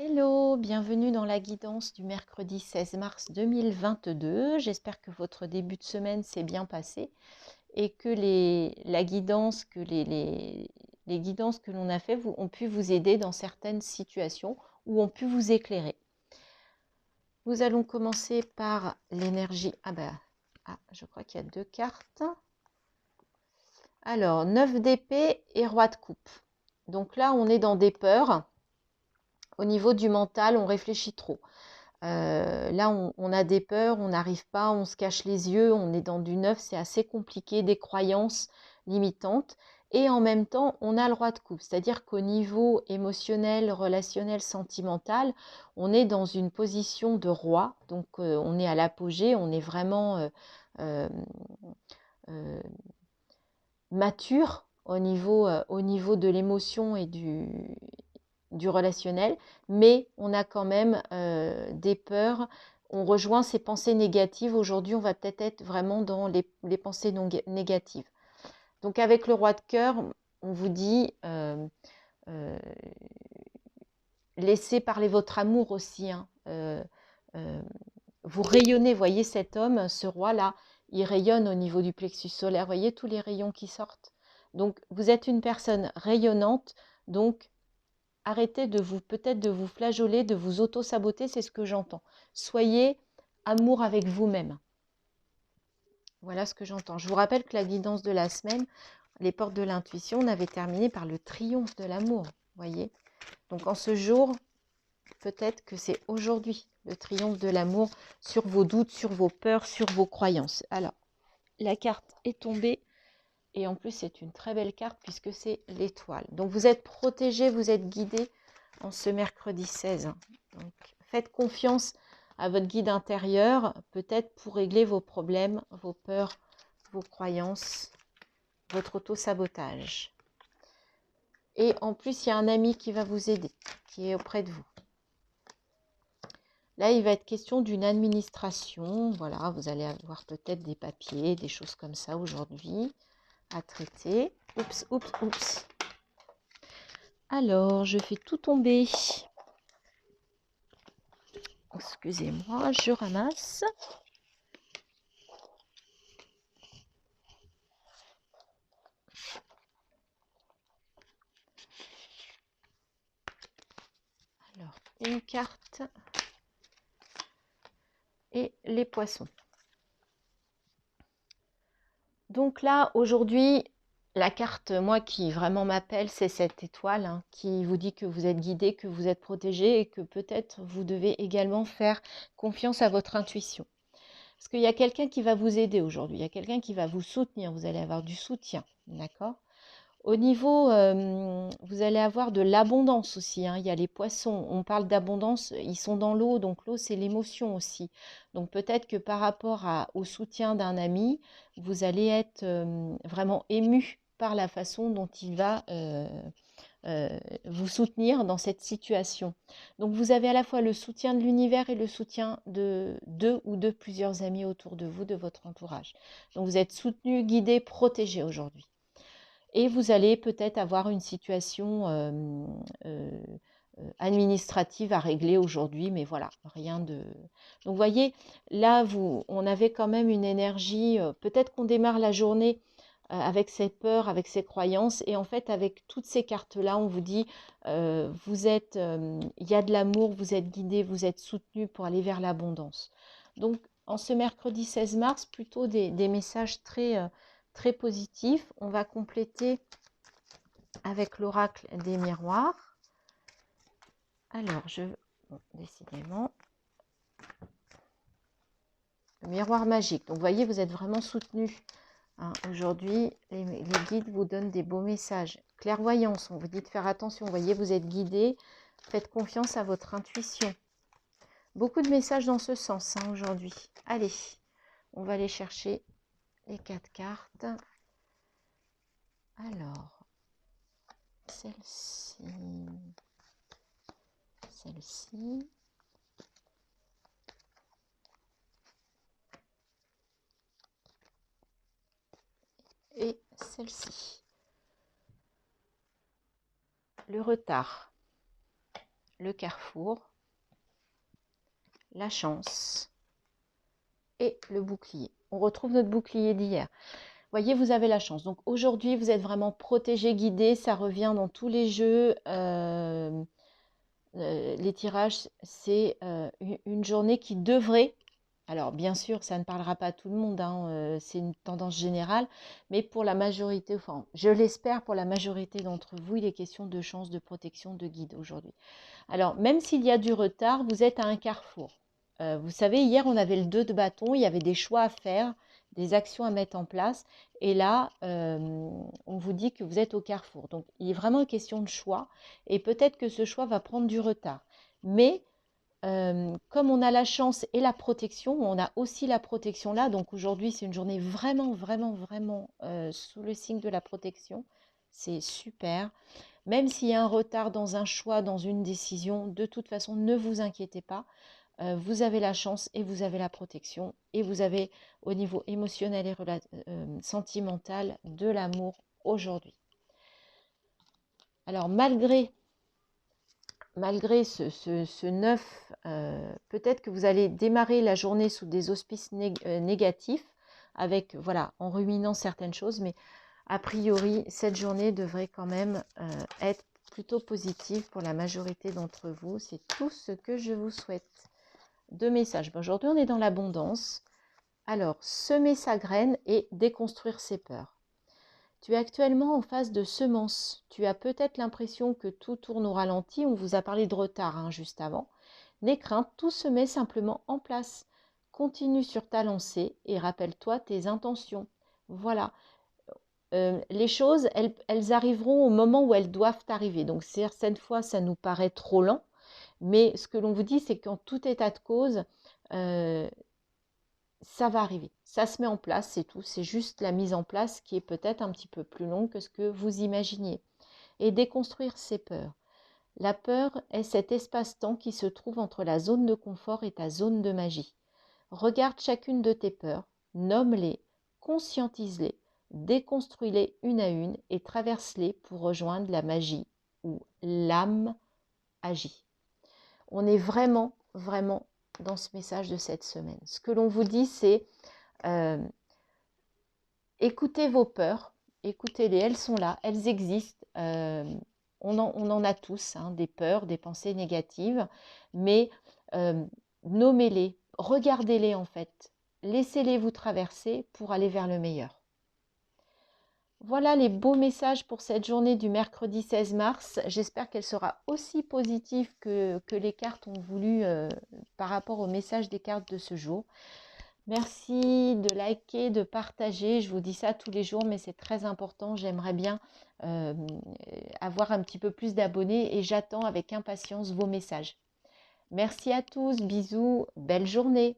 Hello, bienvenue dans la guidance du mercredi 16 mars 2022. J'espère que votre début de semaine s'est bien passé et que la guidance, les guidances que l'on a fait ont pu vous aider dans certaines situations ou ont pu vous éclairer. Nous allons commencer par l'énergie. Je crois qu'il y a deux cartes. Alors, 9 d'épée et roi de coupe. Donc là, on est dans des peurs. Au niveau du mental, on réfléchit trop. Là, on a des peurs, on n'arrive pas, on se cache les yeux, on est dans du neuf, c'est assez compliqué, des croyances limitantes. Et en même temps, on a le roi de coupe, c'est-à-dire qu'au niveau émotionnel, relationnel, sentimental, on est dans une position de roi. Donc, on est à l'apogée, on est vraiment euh, euh, mature au niveau de l'émotion et du relationnel, mais on a quand même des peurs. On rejoint ces pensées négatives. Aujourd'hui, on va peut-être être vraiment dans les pensées négatives. Donc avec le roi de cœur, on vous dit, laissez parler votre amour aussi. Vous rayonnez, voyez cet homme, ce roi-là, il rayonne au niveau du plexus solaire. Voyez tous les rayons qui sortent. Donc vous êtes une personne rayonnante, donc arrêtez peut-être de vous flageoler, de vous auto-saboter, c'est ce que j'entends. Soyez amour avec vous-même. Voilà ce que j'entends. Je vous rappelle que la guidance de la semaine, les portes de l'intuition, on avait terminé par le triomphe de l'amour. Voyez. Donc en ce jour, peut-être que c'est aujourd'hui le triomphe de l'amour sur vos doutes, sur vos peurs, sur vos croyances. Alors, la carte est tombée. Et en plus, c'est une très belle carte puisque c'est l'étoile. Donc, vous êtes protégé, vous êtes guidé en ce mercredi 16. Donc, faites confiance à votre guide intérieur, peut-être pour régler vos problèmes, vos peurs, vos croyances, votre auto-sabotage. Et en plus, il y a un ami qui va vous aider, qui est auprès de vous. Là, il va être question d'une administration. Voilà, vous allez avoir peut-être des papiers, des choses comme ça aujourd'hui à traiter. Oups, oups, oups. Alors, je fais tout tomber. Excusez-moi, je ramasse. Alors, une carte et les poissons. Donc là, aujourd'hui, la carte, moi, qui vraiment m'appelle, c'est cette étoile qui vous dit que vous êtes guidé, que vous êtes protégé et que peut-être vous devez également faire confiance à votre intuition. Parce qu'il y a quelqu'un qui va vous aider aujourd'hui, il y a quelqu'un qui va vous soutenir, vous allez avoir du soutien, d'accord ? Au niveau, vous allez avoir de l'abondance aussi, il y a les poissons, on parle d'abondance, ils sont dans l'eau, donc l'eau c'est l'émotion aussi. Donc peut-être que par rapport au soutien d'un ami, vous allez être vraiment ému par la façon dont il va vous soutenir dans cette situation. Donc vous avez à la fois le soutien de l'univers et le soutien de deux ou de plusieurs amis autour de vous, de votre entourage. Donc vous êtes soutenu, guidé, protégé aujourd'hui. Et vous allez peut-être avoir une situation administrative à régler aujourd'hui, mais voilà, rien de... Donc vous voyez, là, on avait quand même une énergie, peut-être qu'on démarre la journée avec ses peurs, avec ses croyances, et en fait, avec toutes ces cartes-là, on vous dit, il y a de l'amour, vous êtes guidé, vous êtes soutenu pour aller vers l'abondance. Donc, en ce mercredi 16 mars, plutôt des messages très positif. On va compléter avec l'oracle des miroirs. Alors, décidément, le miroir magique. Donc, vous voyez, vous êtes vraiment soutenu. Aujourd'hui, les guides vous donnent des beaux messages. Clairvoyance, on vous dit de faire attention. Vous voyez, vous êtes guidé. Faites confiance à votre intuition. Beaucoup de messages dans ce sens aujourd'hui. Allez, on va aller chercher les 4 cartes. Alors, celle-ci, celle-ci, et celle-ci. Le retard. le carrefour, la chance et le bouclier. On retrouve notre bouclier d'hier. Voyez, vous avez la chance. Donc aujourd'hui, vous êtes vraiment protégé, guidé. Ça revient dans tous les jeux. Les tirages, c'est une journée qui devrait, alors bien sûr, ça ne parlera pas à tout le monde, hein, c'est une tendance générale, mais pour la majorité, enfin, je l'espère pour la majorité d'entre vous, il est question de chance, de protection, de guide aujourd'hui. Alors, même s'il y a du retard, vous êtes à un carrefour. Vous savez, hier, on avait le 2 de bâton, il y avait des choix à faire, des actions à mettre en place. Et là, on vous dit que vous êtes au carrefour. Donc, il est vraiment une question de choix. Et peut-être que ce choix va prendre du retard. Mais comme on a la chance et la protection, on a aussi la protection là. Donc, aujourd'hui, c'est une journée vraiment, vraiment, vraiment sous le signe de la protection. C'est super. Même s'il y a un retard dans un choix, dans une décision, de toute façon, ne vous inquiétez pas. Vous avez la chance et vous avez la protection. Et vous avez au niveau émotionnel et sentimental de l'amour aujourd'hui. Alors malgré ce 9, peut-être que vous allez démarrer la journée sous des auspices négatifs, avec, voilà, en ruminant certaines choses, mais a priori, cette journée devrait quand même être plutôt positive pour la majorité d'entre vous. C'est tout ce que je vous souhaite. 2 messages. Aujourd'hui, on est dans l'abondance. Alors, semer sa graine et déconstruire ses peurs. Tu es actuellement en phase de semence. Tu as peut-être l'impression que tout tourne au ralenti. On vous a parlé de retard hein, juste avant. N'aie crainte, tout se met simplement en place. Continue sur ta lancée et rappelle-toi tes intentions. Voilà. Les choses, elles arriveront au moment où elles doivent arriver. Donc, certaines fois, ça nous paraît trop lent. Mais ce que l'on vous dit, c'est qu'en tout état de cause, ça va arriver. Ça se met en place, c'est tout. C'est juste la mise en place qui est peut-être un petit peu plus longue que ce que vous imaginiez. Et déconstruire ses peurs. La peur est cet espace-temps qui se trouve entre la zone de confort et ta zone de magie. Regarde chacune de tes peurs, nomme-les, conscientise-les, déconstruis-les une à une et traverse-les pour rejoindre la magie où l'âme agit. On est vraiment, vraiment dans ce message de cette semaine. Ce que l'on vous dit, c'est écoutez vos peurs, écoutez-les, elles sont là, elles existent. On en a tous, hein, des peurs, des pensées négatives, mais nommez-les, regardez-les en fait, laissez-les vous traverser pour aller vers le meilleur. Voilà les beaux messages pour cette journée du mercredi 16 mars. J'espère qu'elle sera aussi positive que les cartes ont voulu par rapport au message des cartes de ce jour. Merci de liker, de partager. Je vous dis ça tous les jours, mais c'est très important. J'aimerais bien avoir un petit peu plus d'abonnés et j'attends avec impatience vos messages. Merci à tous, bisous, belle journée.